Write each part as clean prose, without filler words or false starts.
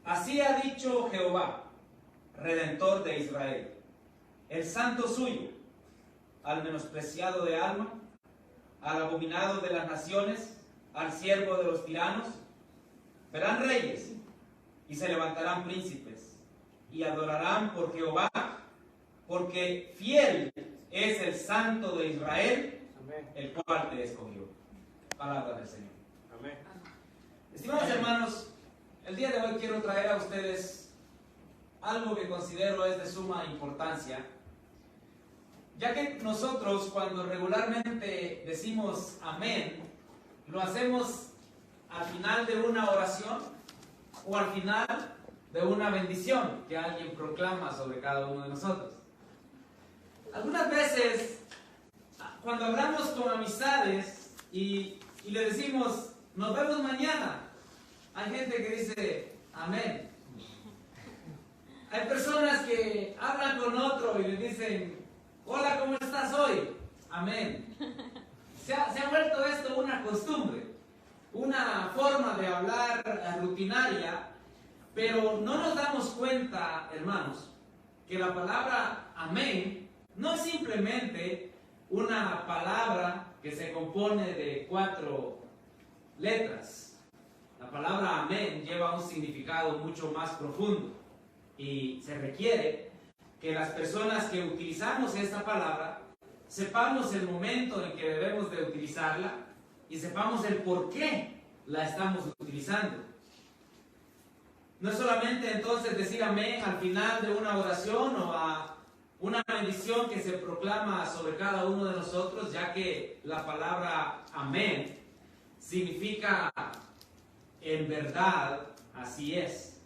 Así ha dicho Jehová, Redentor de Israel, el santo suyo, al menospreciado de alma, al abominado de las naciones, al siervo de los tiranos. Verán reyes y se levantarán príncipes y adorarán por Jehová, porque fiel es el santo de Israel, el cual te escogió. Palabra del Señor. Amén. Estimados hermanos, el día de hoy quiero traer a ustedes algo que considero es de suma importancia, ya que nosotros cuando regularmente decimos amén, lo hacemos al final de una oración o al final de una bendición que alguien proclama sobre cada uno de nosotros. Algunas veces, cuando hablamos con amistades y le decimos, nos vemos mañana, hay gente que dice, amén. Hay personas que hablan con otro y le dicen, hola, ¿cómo estás hoy? Amén. Se ha vuelto esto una costumbre, una forma de hablar rutinaria, pero no nos damos cuenta, hermanos, que la palabra amén no es simplemente una palabra que se compone de 4 letras. La palabra amén lleva un significado mucho más profundo y se requiere que las personas que utilizamos esta palabra sepamos el momento en que debemos de utilizarla y sepamos el por qué la estamos utilizando. No es solamente entonces decir amén al final de una oración o a una bendición que se proclama sobre cada uno de nosotros, ya que la palabra amén significa en verdad así es,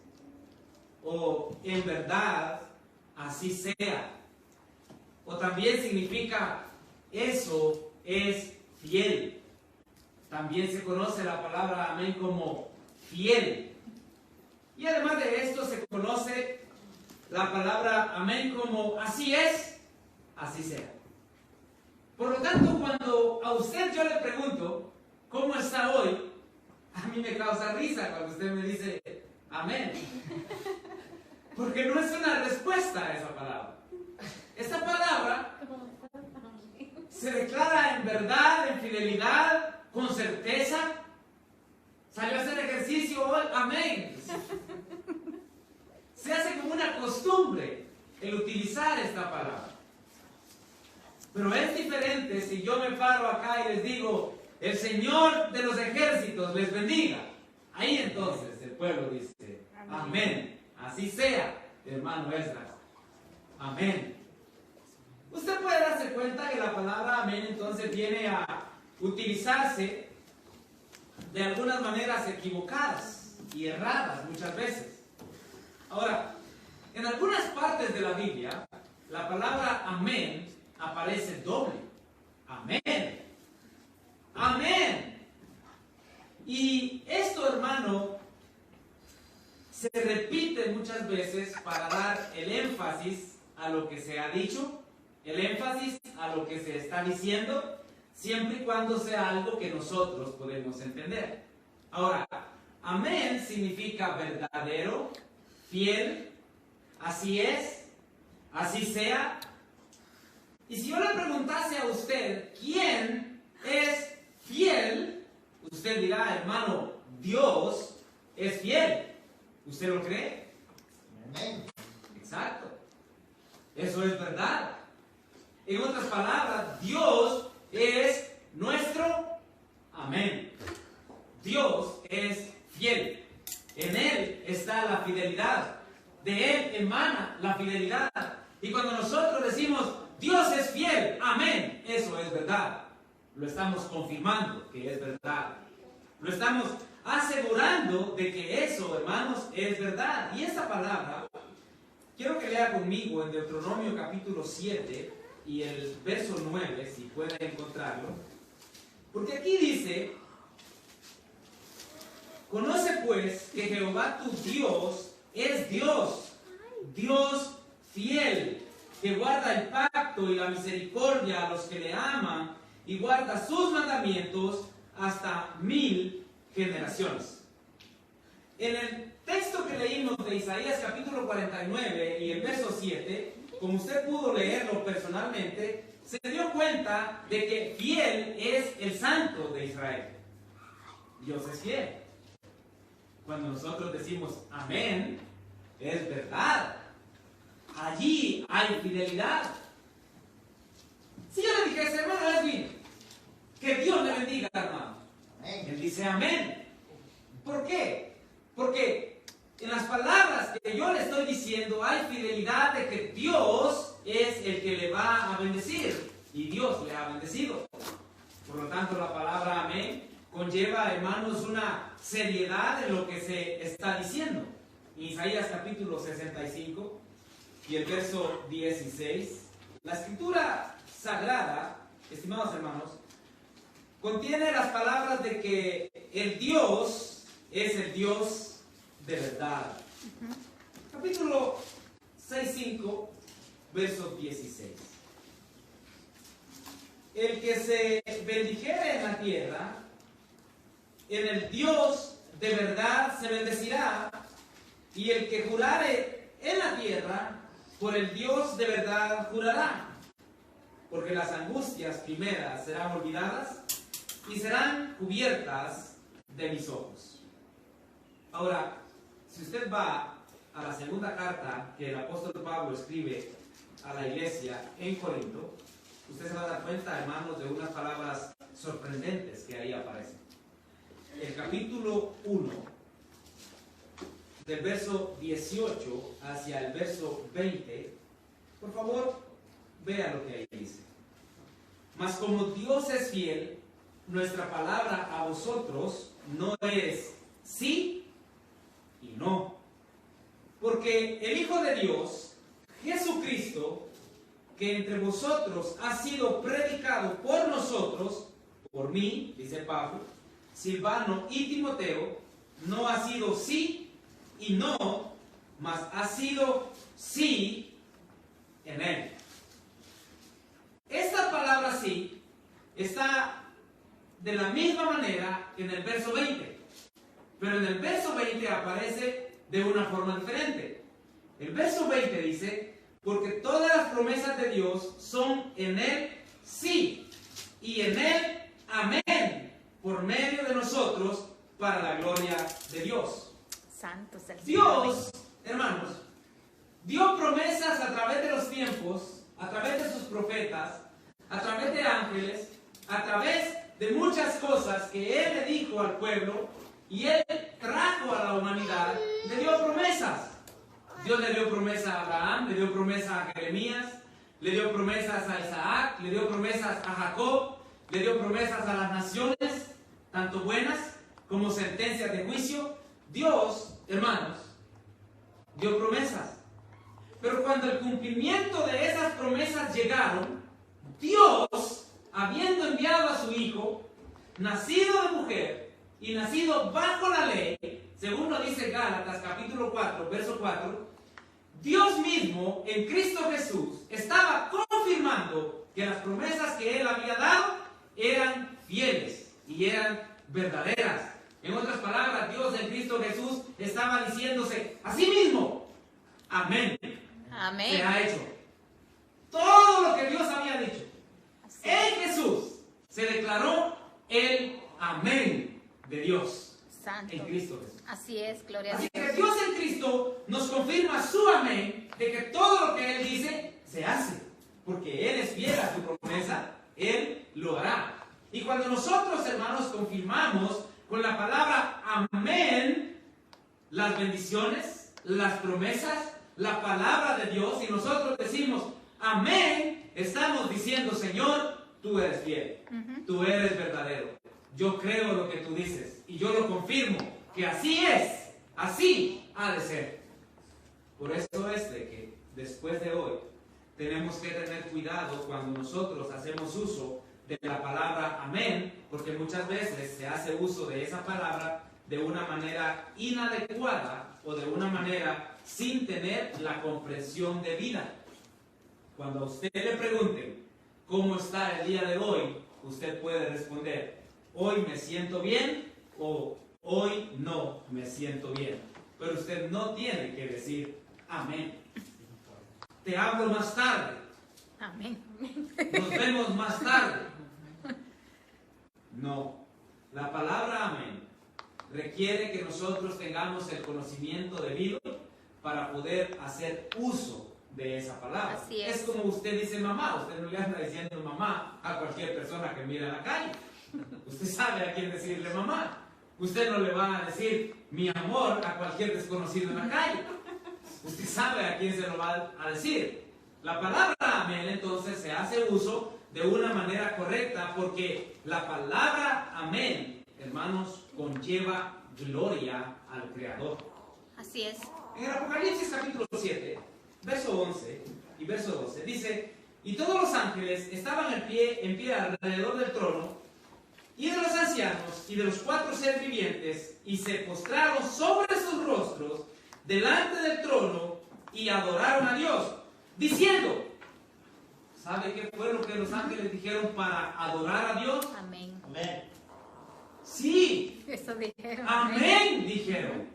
o en verdad así sea, o también significa eso es fiel. También se conoce la palabra amén como fiel. Y además de esto se conoce la palabra amén como así es, así sea. Por lo tanto, cuando a usted yo le pregunto, ¿cómo está hoy? A mí me causa risa cuando usted me dice amén. Porque no es una respuesta a esa palabra. Esta palabra se declara en verdad, en fidelidad, con certeza. Salió a hacer ejercicio hoy, amén. Se hace como una costumbre el utilizar esta palabra. Pero es diferente si yo me paro acá y les digo, el Señor de los ejércitos les bendiga. Ahí entonces el pueblo dice, amén. Así sea, hermano Esdras. Amén. Usted puede darse cuenta que la palabra amén entonces viene a utilizarse de algunas maneras equivocadas y erradas muchas veces. Ahora, en algunas partes de la Biblia, la palabra amén aparece doble. Amén. Amén. Y esto, hermano, se repite muchas veces para dar el énfasis a lo que se ha dicho, el énfasis a lo que se está diciendo, siempre y cuando sea algo que nosotros podemos entender. Ahora, amén significa verdadero, fiel, así es, así sea. Y si yo le preguntase a usted, ¿quién es fiel? Usted dirá, hermano, Dios es fiel. ¿Usted lo cree? Amén. Exacto. Eso es verdad. En otras palabras, Dios es nuestro amén. Dios es fiel. En Él está la fidelidad. De Él emana la fidelidad. Y cuando nosotros decimos, Dios es fiel, amén, eso es verdad. Lo estamos confirmando que es verdad. Lo estamos asegurando de que eso, hermanos, es verdad. Y esta palabra, quiero que lea conmigo en Deuteronomio capítulo 7 y el verso 9, si pueden encontrarlo. Porque aquí dice, conoce pues que Jehová tu Dios es Dios, Dios fiel, que guarda el pacto y la misericordia a los que le aman y guarda sus mandamientos hasta 1000 generaciones. En el texto que leímos de Isaías capítulo 49 y el verso 7, como usted pudo leerlo personalmente, se dio cuenta de que fiel es el Santo de Israel. Dios es fiel. Cuando nosotros decimos amén, es verdad. Allí hay fidelidad. Si yo le dijese, hermano Edwin, que Dios le bendiga, hermano, él dice amén. ¿Por qué? Porque en las palabras que yo le estoy diciendo hay fidelidad de que Dios es el que le va a bendecir y Dios le ha bendecido. Por lo tanto, la palabra amén conlleva, hermanos, una seriedad en lo que se está diciendo. En Isaías capítulo 65 y el verso 16, la escritura sagrada, estimados hermanos, contiene las palabras de que el Dios es el Dios de verdad. Capítulo 65, verso 16. El que se bendijere en la tierra, en el Dios de verdad se bendecirá, y el que jurare en la tierra, por el Dios de verdad jurará. Porque las angustias primeras serán olvidadas y serán cubiertas de mis ojos. Ahora, si usted va a la segunda carta que el apóstol Pablo escribe a la iglesia en Corinto, usted se va a dar cuenta, hermanos, de unas palabras sorprendentes que ahí aparecen. El capítulo 1, del verso 18 hacia el verso 20, por favor, vea lo que ahí dice. Mas como Dios es fiel, nuestra palabra a vosotros no es sí y no. Porque el Hijo de Dios, Jesucristo, que entre vosotros ha sido predicado por nosotros, por mí, dice Pablo, Silvano y Timoteo, no ha sido sí y no, mas ha sido sí en él. Esta palabra sí está de la misma manera en el verso 20, pero en el verso 20 aparece de una forma diferente. El verso 20 dice, porque todas las promesas de Dios son en él sí y en él amén, por medio de nosotros, para la gloria de Dios. Santo es el Dios, hermanos, dio promesas a través de los tiempos, a través de sus profetas, a través de ángeles, a través de muchas cosas que Él le dijo al pueblo y Él trajo a la humanidad. Le dio promesas. Dios le dio promesa a Abraham, le dio promesa a Jeremías, le dio promesas a Isaac, le dio promesas a Jacob, le dio promesas a las naciones, tanto buenas como sentencias de juicio. Dios, hermanos, dio promesas. Pero cuando el cumplimiento de esas promesas llegaron, Dios, habiendo enviado a su Hijo, nacido de mujer y nacido bajo la ley, según lo dice Gálatas capítulo 4, verso 4, Dios mismo en Cristo Jesús estaba confirmando que las promesas que Él había dado eran fieles y eran verdaderas. En otras palabras, Dios en Cristo Jesús estaba diciéndose a sí mismo, amén. Amén. Se ha hecho. Todo lo que Dios había dicho. En Jesús se declaró el amén de Dios. Santo. En Cristo Jesús. Así es, gloria a Así Dios. que Dios en Cristo nos confirma su amén de que todo lo que Él dice se hace. Porque Él es fiel a su promesa, Él lo hará. Y cuando nosotros, hermanos, confirmamos con la palabra amén las bendiciones, las promesas, la palabra de Dios, y nosotros decimos amén, estamos diciendo, Señor, tú eres fiel, tú eres verdadero. Yo creo lo que tú dices y yo lo confirmo, que así es, así ha de ser. Por eso es de que después de hoy tenemos que tener cuidado cuando nosotros hacemos uso de la palabra amén, porque muchas veces se hace uso de esa palabra de una manera inadecuada o de una manera sin tener la comprensión debida. Cuando a usted le pregunten cómo está el día de hoy, usted puede responder, hoy me siento bien o hoy no me siento bien. pero usted no tiene que decir amén. Te hablo más tarde. Amén. Nos vemos más tarde. No. La palabra amén requiere que nosotros tengamos el conocimiento debido para poder hacer uso de esa palabra. Así es. Es como usted dice mamá. Usted no le anda diciendo mamá a cualquier persona que mira en la calle. Usted sabe a quién decirle mamá. Usted no le va a decir mi amor a cualquier desconocido en la calle. Usted sabe a quién se lo va a decir. La palabra amén entonces se hace uso de una manera correcta porque la palabra amén, hermanos, conlleva gloria al Creador. Así es. En el Apocalipsis capítulo 7, verso 11 y verso 12, dice: y todos los ángeles estaban en pie alrededor del trono, y de los ancianos, y de los 4 seres vivientes, y se postraron sobre sus rostros, delante del trono, y adoraron a Dios, diciendo... ¿Sabe qué fue lo que los ángeles dijeron para adorar a Dios? Amén. Amén. Sí. Eso dijeron. Amén, dijeron.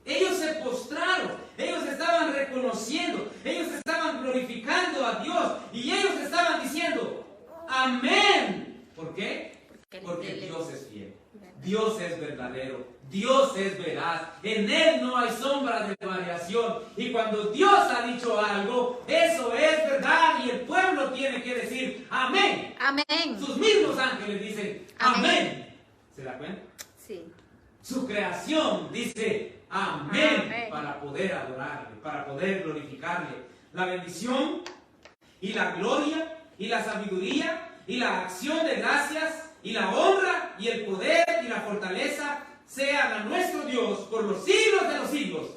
Ellos se postraron, ellos estaban reconociendo, ellos estaban glorificando a Dios y ellos estaban diciendo amén. ¿Por qué? Porque Dios es fiel, Dios es verdadero, Dios es veraz, en Él no hay sombra de variación. Y cuando Dios ha dicho algo, eso es verdad y el pueblo tiene que decir amén. Amén. Sus mismos ángeles dicen amén. ¿Se da cuenta? Sí. Su creación dice amén, Amén. para poder adorarle, para poder glorificarle. La bendición y la gloria y la sabiduría y la acción de gracias y la honra y el poder y la fortaleza sean a nuestro Dios por los siglos de los siglos.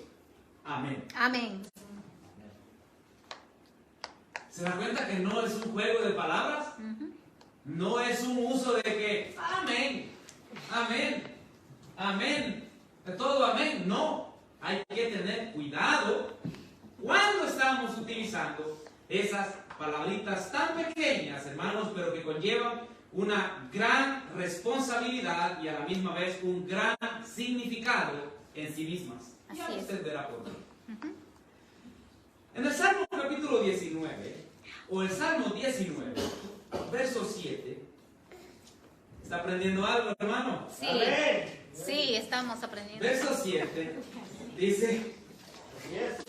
Amén. Amén. ¿Se da cuenta que no es un juego de palabras? No es un uso de que amén, amén, amén, de todo amén. No, hay que tener cuidado cuando estamos utilizando esas palabritas tan pequeñas, hermanos, pero que conllevan una gran responsabilidad y a la misma vez un gran significado en sí mismas. Ya Así es. usted verá por qué. En el Salmo capítulo 19, o el Salmo 19, verso 7, ¿está aprendiendo algo, hermano? Sí. Amén. Sí, estamos aprendiendo. Verso 7 dice: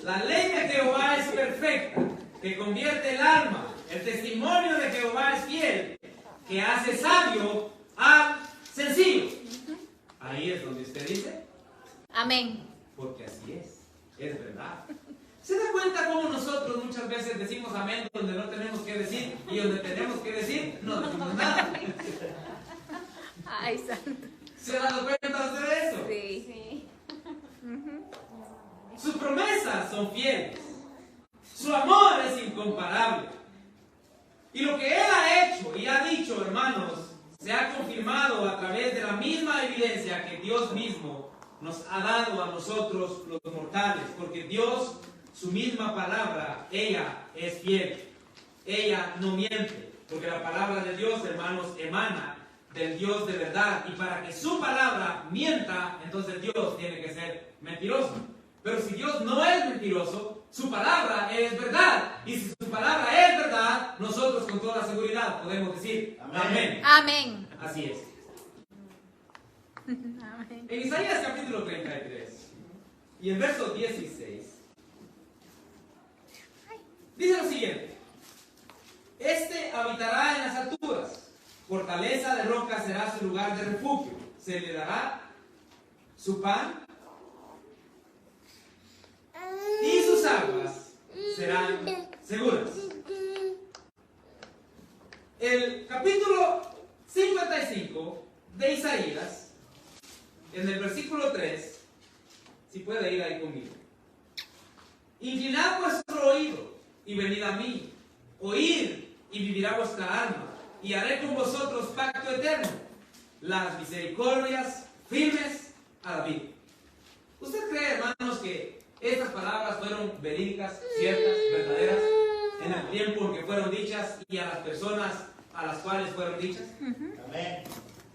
la ley de Jehová es perfecta, que convierte el alma. El testimonio de Jehová es fiel, que hace sabio al sencillo. Ahí es donde usted dice, Amén. porque así es verdad. ¿Se da cuenta cómo nosotros muchas veces decimos amén donde no tenemos que decir y donde tenemos que decir no decimos nada? Ay, santo. ¿Se ha dado cuenta usted de eso? Sí. Sus promesas son fieles. Su amor es incomparable. Y lo que Él ha hecho y ha dicho, hermanos, se ha confirmado a través de la misma evidencia que Dios mismo nos ha dado a nosotros los mortales. Porque Dios, su misma palabra, ella es fiel. Ella no miente. Porque la palabra de Dios, hermanos, emana del Dios de verdad. Y para que su palabra mienta, entonces Dios tiene que ser mentiroso. Pero si Dios no es mentiroso, su palabra es verdad. Y si su palabra es verdad, nosotros con toda seguridad podemos decir amén. Amén. Así es. Amén. En Isaías capítulo 33 y en verso 16 dice lo siguiente: este habitará en las alturas, fortaleza de roca será su lugar de refugio, se le dará su pan y sus aguas serán seguras. El capítulo 55 de Isaías, en el versículo 3, si puede ir ahí conmigo: inclinad vuestro oído y venid a mí, oíd y vivirá vuestra alma, y haré con vosotros pacto eterno, las misericordias firmes a David. ¿Usted cree, hermanos, que estas palabras fueron verídicas, ciertas, verdaderas, en el tiempo en que fueron dichas y a las personas a las cuales fueron dichas? Amén.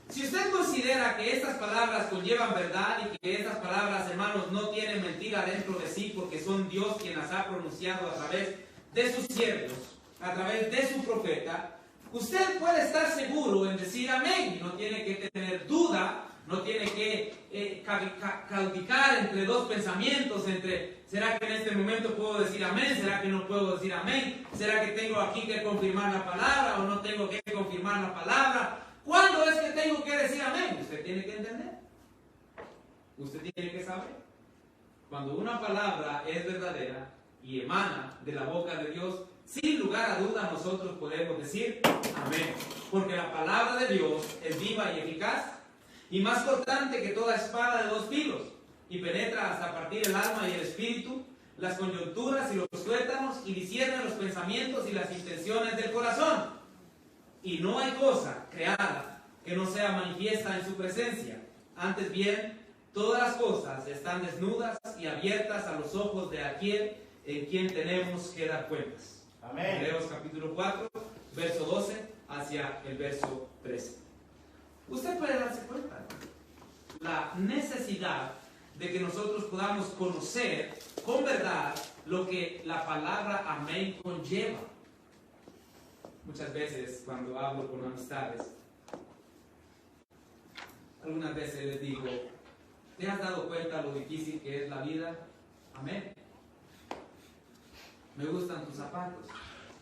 Si usted considera que estas palabras conllevan verdad y que estas palabras, hermanos, no tienen mentira, sentir adentro de sí, porque son Dios quien las ha pronunciado a través de sus siervos, a través de su profeta, usted puede estar seguro en decir amén. No tiene que tener duda, no tiene que caudicar entre dos pensamientos, entre ¿será que en este momento puedo decir amén? ¿Será que no puedo decir amén? ¿Será que tengo aquí que confirmar la palabra o no tengo que confirmar la palabra? ¿Cuándo es que tengo que decir amén? Usted tiene que entender. Usted tiene que saber. Cuando una palabra es verdadera y emana de la boca de Dios, sin lugar a duda nosotros podemos decir amén. Porque la palabra de Dios es viva y eficaz y más cortante que toda espada de dos filos, y penetra hasta partir el alma y el espíritu, las coyunturas y los tuétanos, y discierne los pensamientos y las intenciones del corazón. Y no hay cosa creada que no sea manifiesta en su presencia. Antes bien, todas las cosas están desnudas y abiertas a los ojos de aquel en quien tenemos que dar cuentas. Amén. Hebreos capítulo 4, verso 12 hacia el verso 13. Usted puede darse cuenta, ¿no?, la necesidad de que nosotros podamos conocer con verdad lo que la palabra amén conlleva. Muchas veces cuando hablo con amistades, algunas veces les digo, ¿te has dado cuenta lo difícil que es la vida? Amén. Me gustan tus zapatos.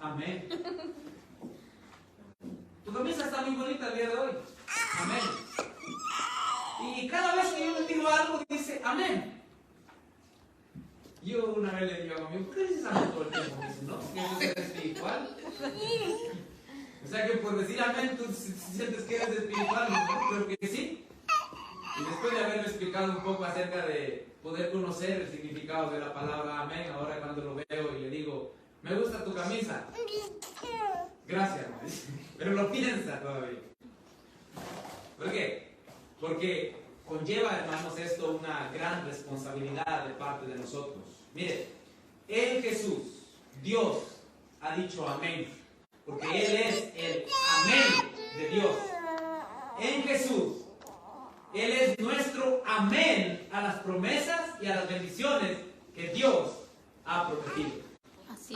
Amén. Tu camisa está muy bonita el día de hoy. Amén. Y cada vez que yo le digo algo, dice amén. Yo una vez le digo a mi amigo, ¿por qué dices amén todo el tiempo? Dice, no, que eso es espiritual. O sea que por decir amén, tú sientes que eres espiritual, ¿no? Creo que sí. Y después de haberme explicado un poco acerca de poder conocer el significado de la palabra amén, ahora cuando lo veo y le digo, me gusta tu camisa. Gracias, ¿no? Pero lo piensa todavía. ¿Por qué? Porque conlleva, hermanos, esto una gran responsabilidad de parte de nosotros. Mire, en Jesús, Dios ha dicho amén, porque Él es el amén de Dios. En Jesús, Él es nuestro amén a las promesas y a las bendiciones que Dios ha prometido.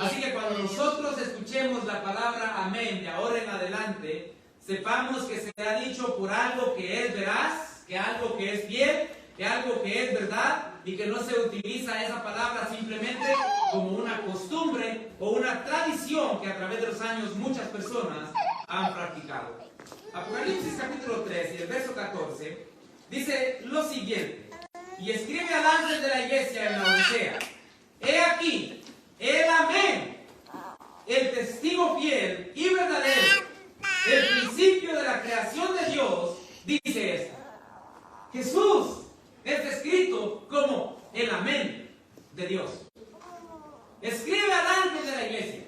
Así que cuando nosotros escuchemos la palabra amén de ahora en adelante, sepamos que se ha dicho por algo que es veraz, que algo que es fiel, que algo que es verdad, y que no se utiliza esa palabra simplemente como una costumbre o una tradición que a través de los años muchas personas han practicado. Apocalipsis capítulo 3 y el verso 14 dice lo siguiente: y escribe al ángel de la iglesia en la Odisea, he aquí el amén, el testigo fiel y verdadero, el principio de la creación de Dios, dice esto. Jesús es descrito como el amén de Dios. Escribe al ángel de la iglesia,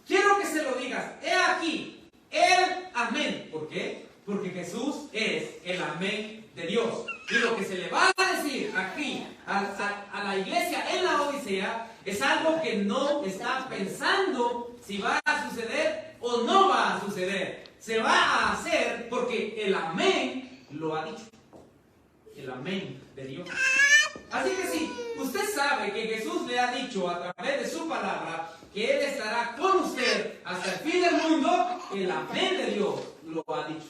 quiero que se lo digas, he aquí el amén. ¿Por qué? Porque Jesús es el amén de Dios. Y lo que se le va a decir aquí a la iglesia en la Odisea es algo que no está pensando si va a suceder o no va a suceder. Se va a hacer porque el amén lo ha dicho. El amén de Dios. Así que sí, usted sabe que Jesús le ha dicho a través de su palabra que Él estará con usted hasta el fin del mundo, el amén de Dios lo ha dicho.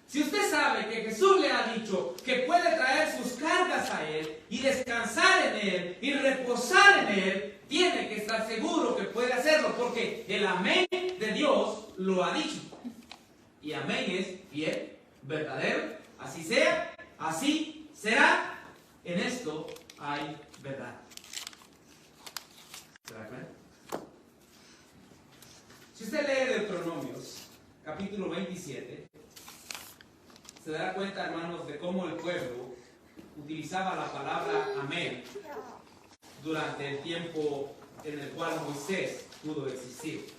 Si usted sabe que Jesús le ha dicho que puede traer sus cargas a Él y descansar en Él y reposar en Él, tiene que estar seguro que puede hacerlo porque el amén de Dios lo ha dicho. Y amén es fiel, verdadero, así sea, así será. En esto hay verdad. ¿Se da cuenta? Si usted lee Deuteronomios, capítulo 27, se dará cuenta, hermanos, de cómo el pueblo utilizaba la palabra amén durante el tiempo en el cual Moisés pudo existir.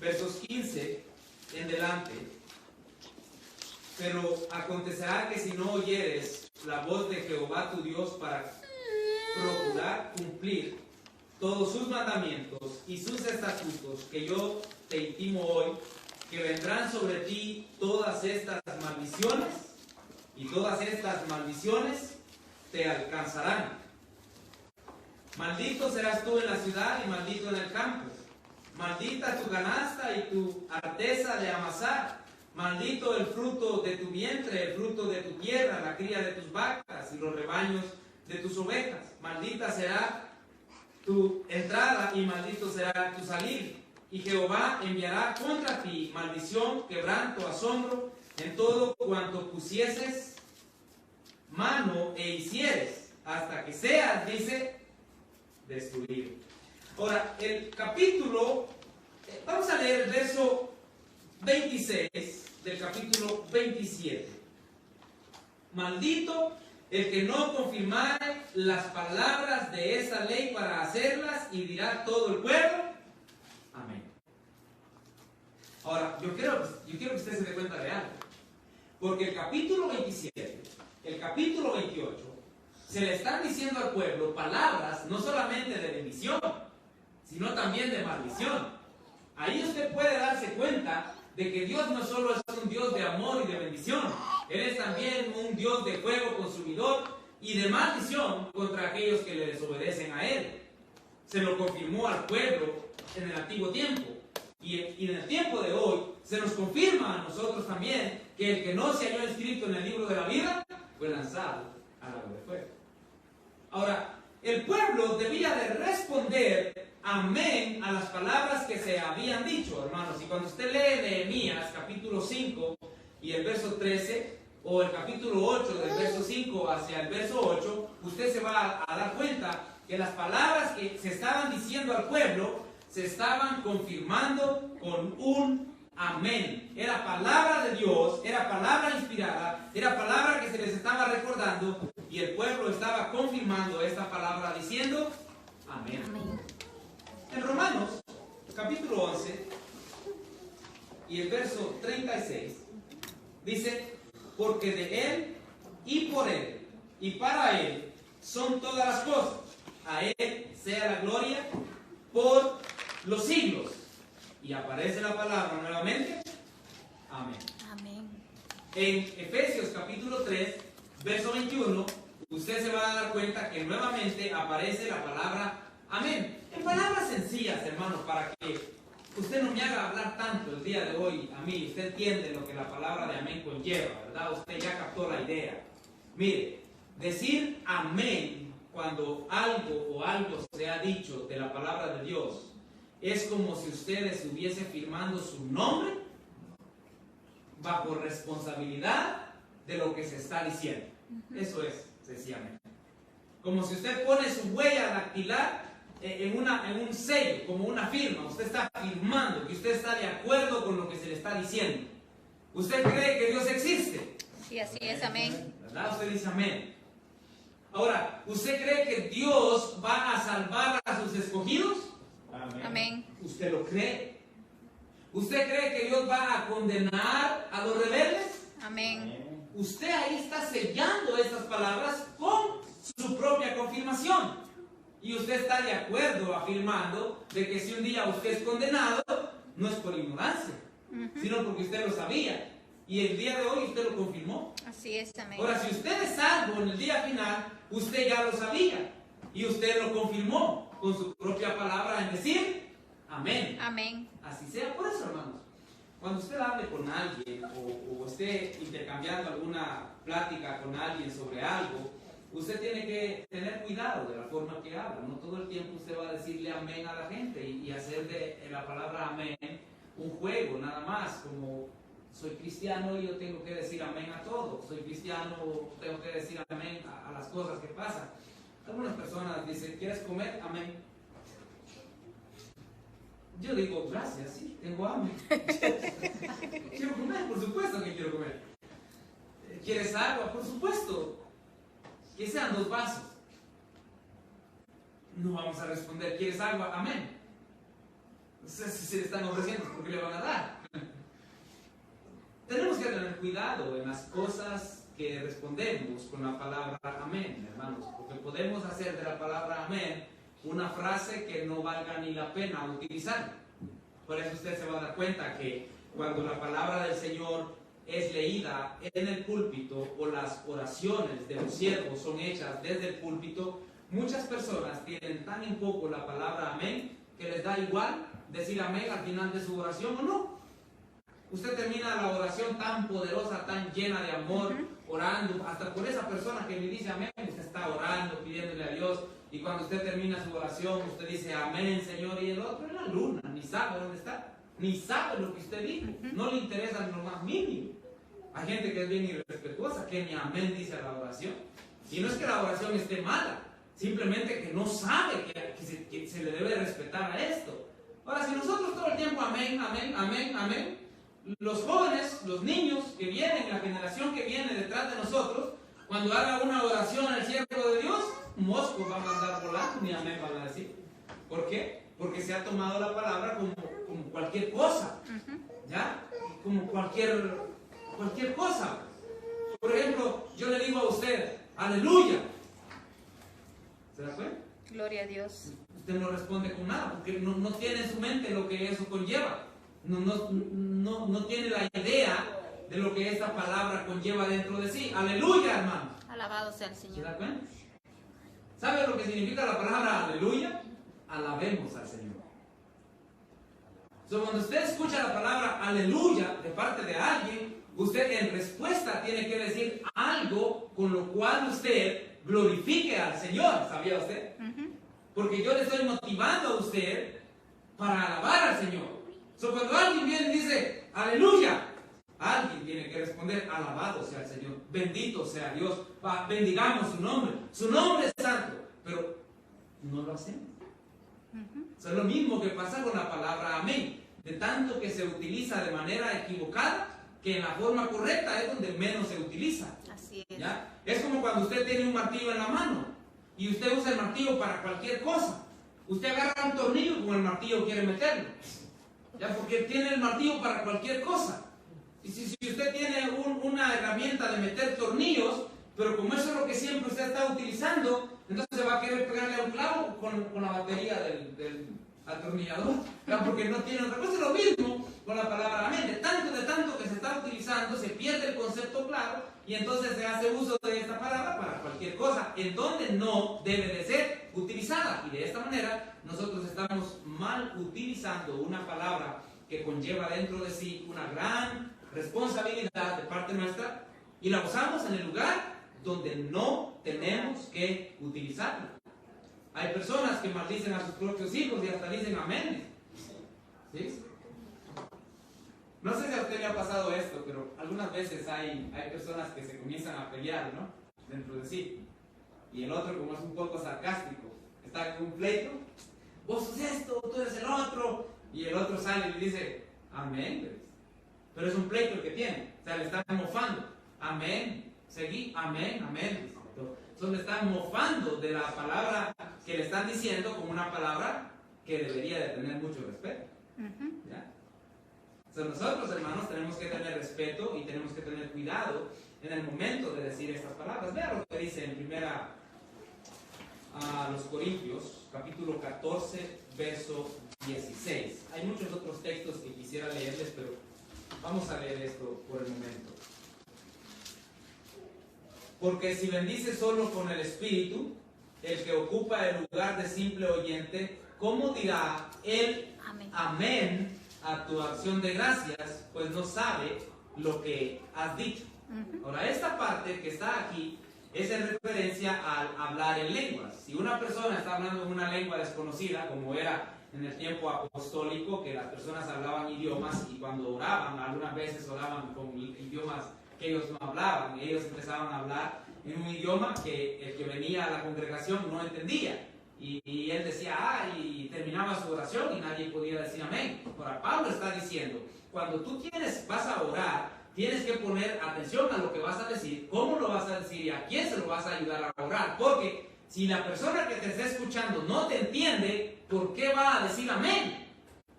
Versos 15 en delante. Pero acontecerá que si no oyeres la voz de Jehová tu Dios para procurar cumplir todos sus mandamientos y sus estatutos que yo te intimo hoy, que vendrán sobre ti todas estas maldiciones, y todas estas maldiciones te alcanzarán. Maldito serás tú en la ciudad y maldito en el campo. Maldita tu canasta y tu arteza de amasar. Maldito el fruto de tu vientre, el fruto de tu tierra, la cría de tus vacas y los rebaños de tus ovejas. Maldita será tu entrada y maldito será tu salir. Y Jehová enviará contra ti maldición, quebranto, asombro en todo cuanto pusieses mano e hicieres, hasta que seas, dice, destruido. Ahora, el capítulo, vamos a leer el verso 26 del capítulo 27. Maldito el que no confirmare las palabras de esta ley para hacerlas, y dirá todo el pueblo, amén. Ahora, yo quiero que usted se dé cuenta de algo, porque el capítulo 27, el capítulo 28, se le están diciendo al pueblo palabras no solamente de bendición, sino también de maldición. Ahí usted puede darse cuenta de que Dios no solo es un Dios de amor y de bendición, Él es también un Dios de fuego consumidor y de maldición contra aquellos que le desobedecen a Él. Se lo confirmó al pueblo en el antiguo tiempo, y en el tiempo de hoy se nos confirma a nosotros también que el que no se halló inscrito en el libro de la vida fue lanzado al lago de fuego. Ahora, el pueblo debía de responder amén a las palabras que se habían dicho, hermanos. Y cuando usted lee Nehemías capítulo 5 y el verso 13, o el capítulo 8 del verso 5 hacia el verso 8, usted se va a dar cuenta que las palabras que se estaban diciendo al pueblo se estaban confirmando con un amén. Era palabra de Dios, era palabra inspirada, era palabra que se les estaba recordando, y el pueblo estaba confirmando esta palabra diciendo amén. Amén. En Romanos capítulo 11 y el verso 36 dice: porque de Él y por Él y para Él son todas las cosas, a Él sea la gloria por los siglos. Y aparece la palabra nuevamente, amén. Amén. En Efesios capítulo 3, verso 21, usted se va a dar cuenta que nuevamente aparece la palabra amén. En palabras sencillas, hermanos, para que usted no me haga hablar tanto el día de hoy a mí, usted entiende lo que la palabra de amén conlleva, ¿verdad? Usted ya captó la idea. Mire, decir amén cuando algo se ha dicho de la palabra de Dios es como si usted estuviese firmando su nombre bajo responsabilidad de lo que se está diciendo. Eso es, sencillamente. Como si usted pone su huella dactilar en un sello, como una firma. Usted está firmando que usted está de acuerdo con lo que se le está diciendo. ¿Usted cree que Dios existe? Sí, así es, amén. ¿Verdad? Usted dice amén. Ahora, ¿usted cree que Dios va a salvar a sus escogidos? Amén. ¿Usted lo cree? ¿Usted cree que Dios va a condenar a los rebeldes? Amén. Usted ahí está sellando estas palabras con su propia confirmación. Y usted está de acuerdo afirmando de que si un día usted es condenado, no es por ignorancia, sino porque usted lo sabía. Y el día de hoy usted lo confirmó. Así es, amén. Ahora, si usted es salvo en el día final, usted ya lo sabía. Y usted lo confirmó con su propia palabra en decir amén. Amén. Así sea. Por eso, hermanos, cuando usted hable con alguien o esté intercambiando alguna plática con alguien sobre algo, usted tiene que tener cuidado de la forma que habla. No todo el tiempo usted va a decirle amén a la gente y hacer de la palabra amén un juego, nada más, como soy cristiano y yo tengo que decir amén a todo. Soy cristiano, tengo que decir amén a las cosas que pasan. Algunas personas dicen, ¿quieres comer? Amén. Yo digo, gracias, sí, tengo hambre. Quiero comer, por supuesto que quiero comer. ¿Quieres agua? Por supuesto. Que sean 2 vasos. No vamos a responder, ¿quieres agua? Amén. Si se le están ofreciendo, ¿por qué le van a dar? Tenemos que tener cuidado en las cosas que respondemos con la palabra amén, hermanos, porque podemos hacer de la palabra amén una frase que no valga ni la pena utilizar. Por eso usted se va a dar cuenta que cuando la palabra del Señor es leída en el púlpito o las oraciones de los siervos son hechas desde el púlpito, muchas personas tienen tan en poco la palabra amén que les da igual decir amén al final de su oración o no. Usted termina la oración tan poderosa, tan llena de amor, orando, hasta por esa persona que le dice amén, usted está orando, pidiéndole a Dios, y cuando usted termina su oración, usted dice amén, Señor, y el otro en la luna, ni sabe dónde está, ni sabe lo que usted dijo, no le interesa en lo más mínimo. Hay gente que es bien irrespetuosa, que ni amén dice a la oración, y no es que la oración esté mala, simplemente que no sabe que se le debe respetar a esto. Ahora, si nosotros todo el tiempo amén, amén, amén, amén, los jóvenes, los niños que vienen, la generación que viene detrás de nosotros, cuando haga una oración al siervo de Dios, moscos van a andar volando, ni amén van a decir. ¿Por qué? Porque se ha tomado la palabra como cualquier cosa, ¿ya? Como cualquier cosa. Por ejemplo, yo le digo a usted, aleluya. ¿Se da cuenta? Gloria a Dios. Usted no responde con nada, porque no tiene en su mente lo que eso conlleva. No tiene la idea de lo que esta palabra conlleva dentro de sí. Aleluya, hermano. Alabado sea el ¿Se Señor. da cuenta? ¿Sabe lo que significa la palabra aleluya? Alabemos al Señor. Cuando usted escucha la palabra aleluya de parte de alguien, usted en respuesta tiene que decir algo con lo cual usted glorifique al Señor. ¿Sabía usted? Porque yo le estoy motivando a usted para alabar al Señor. Cuando alguien viene y dice aleluya, alguien tiene que responder alabado sea el Señor, bendito sea Dios, bendigamos su nombre es santo, pero no lo hacemos. Es lo mismo que pasa con la palabra amén, de tanto que se utiliza de manera equivocada, que en la forma correcta es donde menos se utiliza. Así es. ¿Ya? Es como cuando usted tiene un martillo en la mano y usted usa el martillo para cualquier cosa. Usted agarra un tornillo y con el martillo quiere meterlo, ¿ya? Porque tiene el martillo para cualquier cosa. Y si usted tiene una herramienta de meter tornillos, pero como eso es lo que siempre usted está utilizando, entonces va a querer pegarle a un clavo con la batería del atornillador, ¿ya? Porque no tiene otra cosa. Es lo mismo con la palabra amén. De tanto que se está utilizando, se pierde el concepto claro y entonces se hace uso de esta palabra para cualquier cosa, en donde no debe de ser utilizada. Y de esta manera nosotros estamos mal utilizando una palabra que conlleva dentro de sí una gran responsabilidad de parte nuestra y la usamos en el lugar donde no tenemos que utilizarla. Hay personas que maldicen a sus propios hijos y hasta dicen amén. ¿Sí? No sé si a usted le ha pasado esto, pero algunas veces hay personas que se comienzan a pelear, ¿no? Dentro de sí. Y el otro, como es un poco sarcástico, está en un pleito. Vos sos esto, tú eres el otro. Y el otro sale y le dice, amén. Pero es un pleito el que tiene. O sea, le están mofando. Amén. Seguí, amén, amén. Entonces le están mofando de la palabra que le están diciendo como una palabra que debería de tener mucho respeto. ¿Ya? Entonces nosotros, hermanos, tenemos que tener respeto y tenemos que tener cuidado en el momento de decir estas palabras. Vean lo que dice en primera a los Corintios, capítulo 14, verso 16. Hay muchos otros textos que quisiera leerles, pero vamos a leer esto por el momento. Porque si bendice solo con el Espíritu, el que ocupa el lugar de simple oyente, ¿cómo dirá el amén a tu acción de gracias? Pues no sabe lo que has dicho. Ahora, esta parte que está aquí es en referencia al hablar en lenguas. Si una persona está hablando en una lengua desconocida, como era en el tiempo apostólico, que las personas hablaban idiomas y cuando oraban, algunas veces oraban con idiomas que ellos no hablaban, ellos empezaban a hablar en un idioma que el que venía a la congregación no entendía. Y él decía, y terminaba su oración y nadie podía decir amén. Ahora, Pablo está diciendo, cuando tú vas a orar, tienes que poner atención a lo que vas a decir, cómo lo vas a decir y a quién se lo vas a ayudar a orar. Porque si la persona que te está escuchando no te entiende, ¿por qué va a decir amén?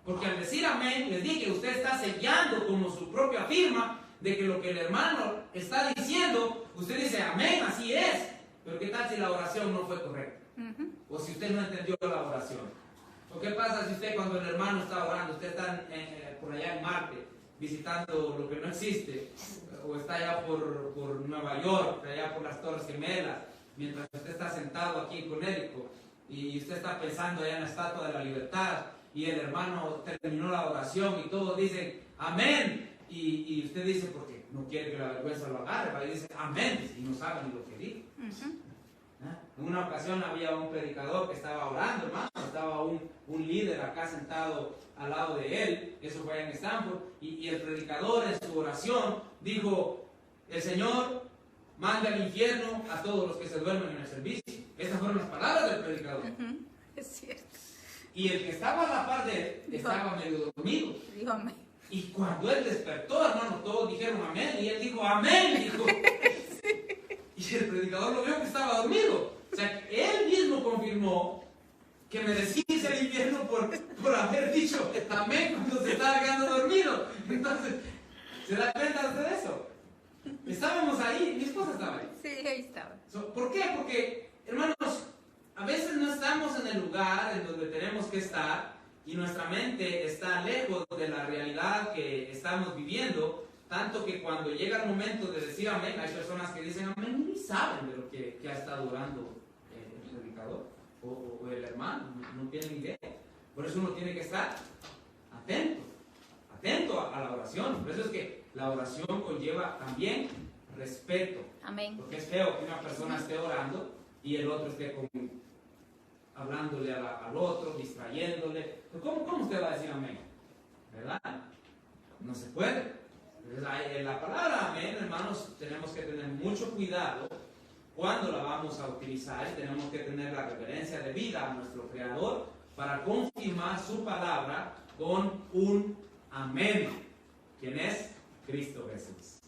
Porque al decir amén, les dije, usted está sellando como su propia firma de que lo que el hermano está diciendo, usted dice amén, así es. Pero ¿qué tal si la oración no fue correcta? O si usted no entendió la oración. ¿O qué pasa si usted cuando el hermano está orando, usted está por allá en Marte, visitando lo que no existe, o está allá por Nueva York, está allá por las Torres Gemelas, mientras usted está sentado aquí en Connecticut y usted está pensando allá en la Estatua de la Libertad y el hermano terminó la oración y todos dicen amén, y usted dice porque no quiere que la vergüenza lo agarre, y dice amén y no sabe ni lo que dijo. En una ocasión había un predicador que estaba orando, hermano, estaba un líder acá sentado al lado de él, eso fue en Stanford, y el predicador en su oración dijo: el Señor manda al infierno a todos los que se duermen en el servicio. Estas fueron las palabras del predicador. Es cierto. Y el que estaba a la par de él estaba medio dormido. Dijo amén. Y cuando él despertó, hermano, todos dijeron amén, y él dijo amén, dijo. Y el predicador lo vio que estaba dormido. O sea, él mismo confirmó que merecís el infierno por haber dicho amén cuando se estaba quedando dormido. Entonces, ¿se da cuenta usted de eso? Estábamos ahí, mi esposa estaba ahí. Sí, ahí estaba. ¿Por qué? Porque, hermanos, a veces no estamos en el lugar en donde tenemos que estar y nuestra mente está lejos de la realidad que estamos viviendo, tanto que cuando llega el momento de decir amén, hay personas que dicen amén y ni saben de lo que ha estado orando el predicador o el hermano, no tienen idea. Por eso uno tiene que estar atento a la oración. Por eso es que la oración conlleva también respeto. Amén. Porque es feo que una persona esté orando y el otro esté hablándole al otro, distrayéndole. ¿Cómo usted va a decir amén? ¿Verdad? No se puede. En la palabra amén, hermanos, tenemos que tener mucho cuidado cuando la vamos a utilizar y tenemos que tener la reverencia debida a nuestro Creador para confirmar su palabra con un amén. ¿Quién es? Cristo Jesús.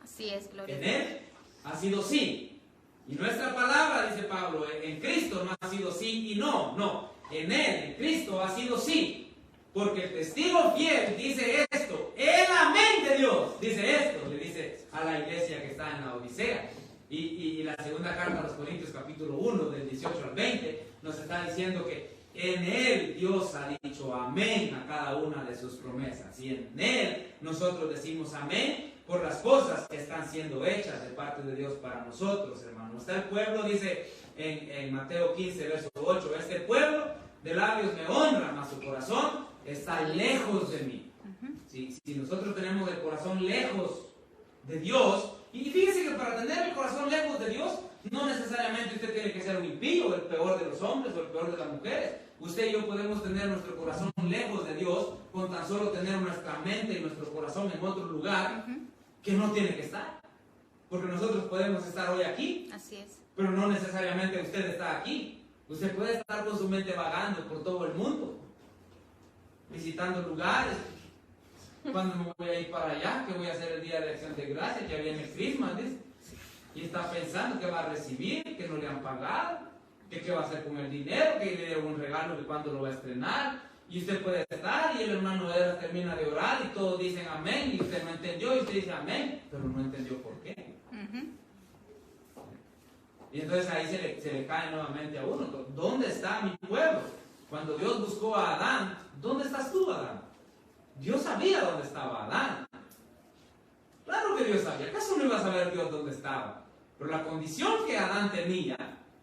Así es, gloria a En Dios. Él ha sido sí. Y nuestra palabra, dice Pablo, en Cristo no ha sido sí y no. No, en Él, en Cristo ha sido sí. Porque el testigo fiel dice esto, el amén de Dios dice esto, le dice a la iglesia que está en la Odisea. Y la segunda carta a los Corintios, capítulo 1, del 18 al 20, nos está diciendo que en Él Dios ha dicho amén a cada una de sus promesas. Y en Él nosotros decimos amén por las cosas que están siendo hechas de parte de Dios para nosotros, hermanos. Está el pueblo, dice en Mateo 15, verso 8, este pueblo de labios me honra, mas su corazón está lejos de mí. Si nosotros tenemos el corazón lejos de Dios, y fíjese que para tener el corazón lejos de Dios, no necesariamente usted tiene que ser un impío, el peor de los hombres o el peor de las mujeres. Usted y yo podemos tener nuestro corazón lejos de Dios con tan solo tener nuestra mente y nuestro corazón en otro lugar que no tiene que estar. Porque nosotros podemos estar hoy aquí, Así es. pero no necesariamente usted está aquí. Usted puede estar con su mente vagando por todo el mundo, visitando lugares. Cuando me voy a ir para allá, que voy a hacer el día de acción de gracias, ya viene el Christmas, dice. Y está pensando que va a recibir, que no le han pagado, que qué va a hacer con el dinero, que le dieron un regalo, que cuándo lo va a estrenar. Y usted puede estar y el hermano Edra termina de orar y todos dicen amén y usted no entendió y usted dice amén, pero no entendió por qué. Y entonces ahí se le cae nuevamente a uno. ¿Dónde está mi pueblo? Cuando Dios buscó a Adán, ¿dónde estás tú, Adán? Dios sabía dónde estaba Adán. Claro que Dios sabía. ¿Acaso no iba a saber Dios dónde estaba? Pero la condición que Adán tenía,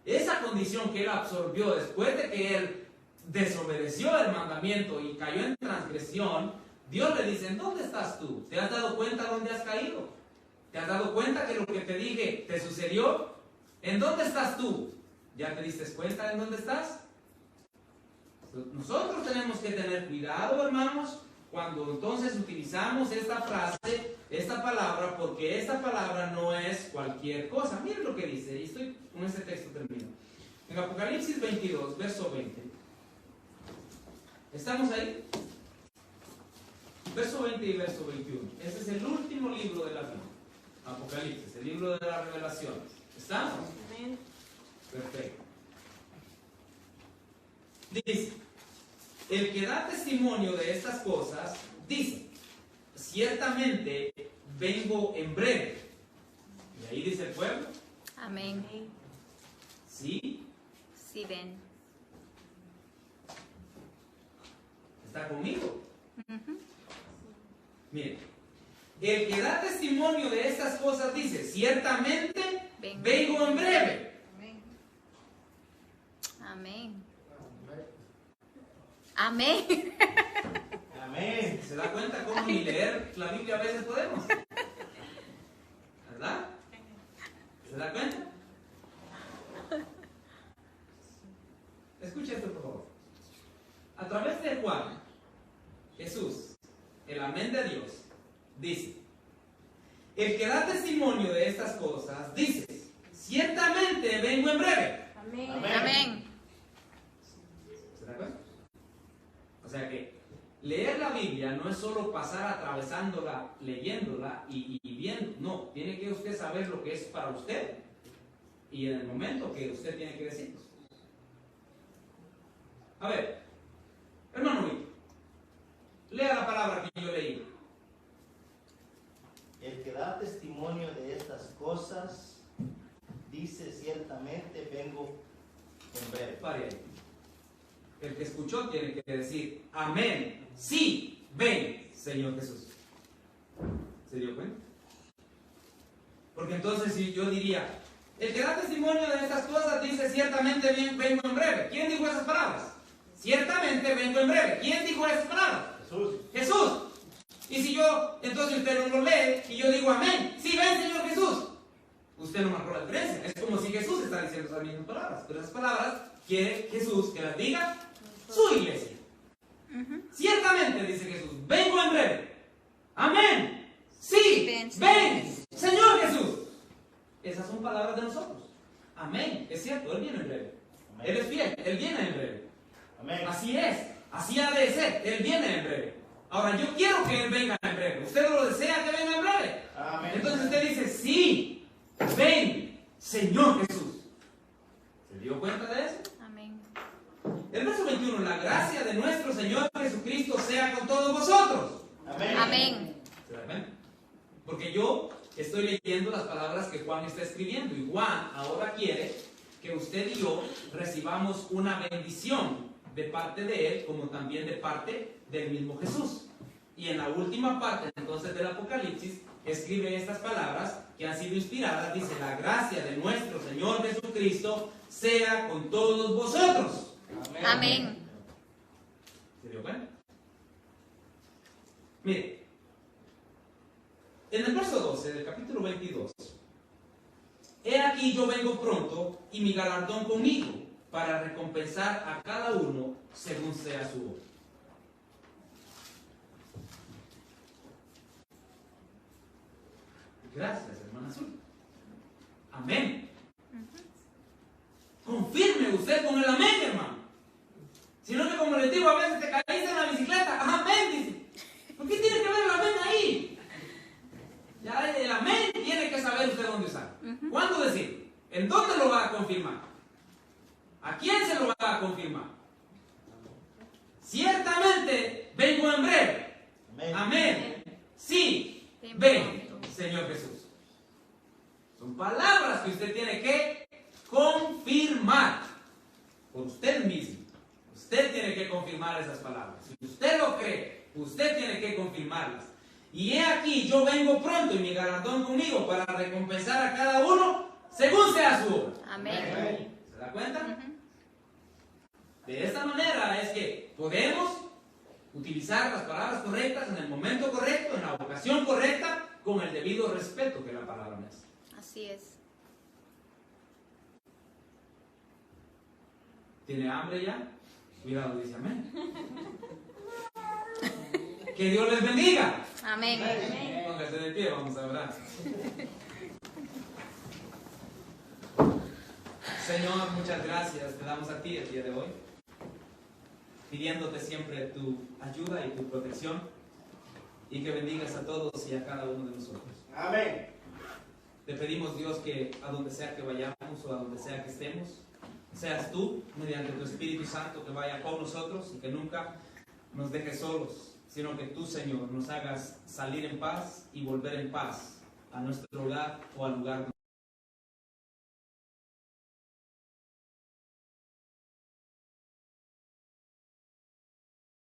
esa condición que él absorbió después de que él desobedeció el mandamiento y cayó en transgresión, Dios le dice, ¿dónde estás tú? ¿Te has dado cuenta dónde has caído? ¿Te has dado cuenta que lo que te dije te sucedió? ¿En dónde estás tú? ¿Ya te diste cuenta en dónde estás? Nosotros tenemos que tener cuidado, hermanos, cuando entonces utilizamos esta frase, esta palabra, porque esta palabra no es cualquier cosa. Miren lo que dice, y estoy con este texto termino. En Apocalipsis 22, verso 20. ¿Estamos ahí? Verso 20 y verso 21. Este es el último libro de la Biblia. Apocalipsis, el libro de las revelaciones. ¿Estamos? Amén. Perfecto. Dice, el que da testimonio de estas cosas, dice, ciertamente vengo en breve. Y ahí dice el pueblo. Amén. Sí. Sí, ven. ¿Está conmigo? Miren, El que da testimonio de estas cosas dice, ciertamente vengo en breve. Amén. Amén. Amén. ¿Se da cuenta cómo ni leer la Biblia a veces podemos? ¿Verdad? ¿Se da cuenta? Escucha esto, por favor. A través de Juan, Jesús, el amén de Dios, dice, el que da testimonio de estas cosas, dice, ciertamente vengo en breve. Amén. Amén. ¿Se da cuenta? O sea que leer la Biblia no es solo pasar atravesándola, leyéndola y viendo. No, tiene que usted saber lo que es para usted y en el momento que usted tiene que decirlo. A ver, hermano Víctor, lea la palabra que yo leí. El que da testimonio de estas cosas dice, ciertamente vengo en breve. Pare ahí. El que escuchó tiene que decir, amén, sí, ven, Señor Jesús. ¿Se dio cuenta? Porque entonces si yo diría, el que da testimonio de estas cosas dice, ciertamente vengo en breve. ¿Quién dijo esas palabras? Ciertamente vengo en breve. ¿Quién dijo esas palabras? Jesús. Jesús. Y si yo, entonces usted no lo lee y yo digo, amén, sí, ven, Señor Jesús. Usted no marcó la diferencia. Es como si Jesús está diciendo esas mismas palabras. Pero esas palabras quiere Jesús que las diga su iglesia. Ciertamente, dice Jesús, vengo en breve. Amén. Sí, ven, Señor Jesús. Esas son palabras de nosotros. Amén. Es cierto, Él viene en breve. Amén. Él es fiel, Él viene en breve. Amén. Así es, así ha de ser. Él viene en breve. Ahora, yo quiero que Él venga en breve. ¿Usted lo desea que venga en breve? Amén. Entonces usted dice, sí, ven, Señor Jesús. ¿Se dio cuenta de eso? Amén. El verso 21, la gracia de nuestro Señor Jesucristo sea con todos vosotros. Amén. Amén. ¿Se da cuenta? Porque yo estoy leyendo las palabras que Juan está escribiendo y Juan ahora quiere que usted y yo recibamos una bendición de parte de Él como también de parte del mismo Jesús. Y en la última parte entonces del Apocalipsis escribe estas palabras que han sido inspiradas, dice, la gracia de nuestro Señor Jesucristo sea con todos vosotros. Amén. Amén. ¿Se dio cuenta? Mire, en el verso 12 del capítulo 22, he aquí yo vengo pronto y mi galardón conmigo para recompensar a cada uno según sea su obra. Gracias, hermana Azul. Amén. Confirme usted con el amén, hermano. Sino que como les digo, a veces te caíste en la bicicleta. Amén, dice. ¿Por qué tiene que ver el amén ahí? Ya el amén tiene que saber usted dónde usar. ¿Cuándo decir? ¿En dónde lo va a confirmar? ¿A quién se lo va a confirmar? Ciertamente vengo en breve. Amén. Amén. Sí, ven, Señor Jesús. Son palabras que usted tiene que confirmar por usted mismo. Usted tiene que confirmar esas palabras. Si usted lo cree, usted tiene que confirmarlas. Y he aquí, yo vengo pronto y mi galardón conmigo para recompensar a cada uno según sea su obra. Amén. ¿Se da cuenta? De esta manera es que podemos utilizar las palabras correctas en el momento correcto, en la ocasión correcta, con el debido respeto que la palabra merece. Así es. ¿Tiene hambre ya? Cuidado, dice amén. Que Dios les bendiga. Amén. Póngase de pie, vamos a orar. Señor, muchas gracias te damos a ti el día de hoy, pidiéndote siempre tu ayuda y tu protección, y que bendigas a todos y a cada uno de nosotros. Amén. Te pedimos, Dios, que a donde sea que vayamos o a donde sea que estemos, seas tú, mediante tu Espíritu Santo, que vaya con nosotros y que nunca nos dejes solos, sino que tú, Señor, nos hagas salir en paz y volver en paz a nuestro hogar o al lugar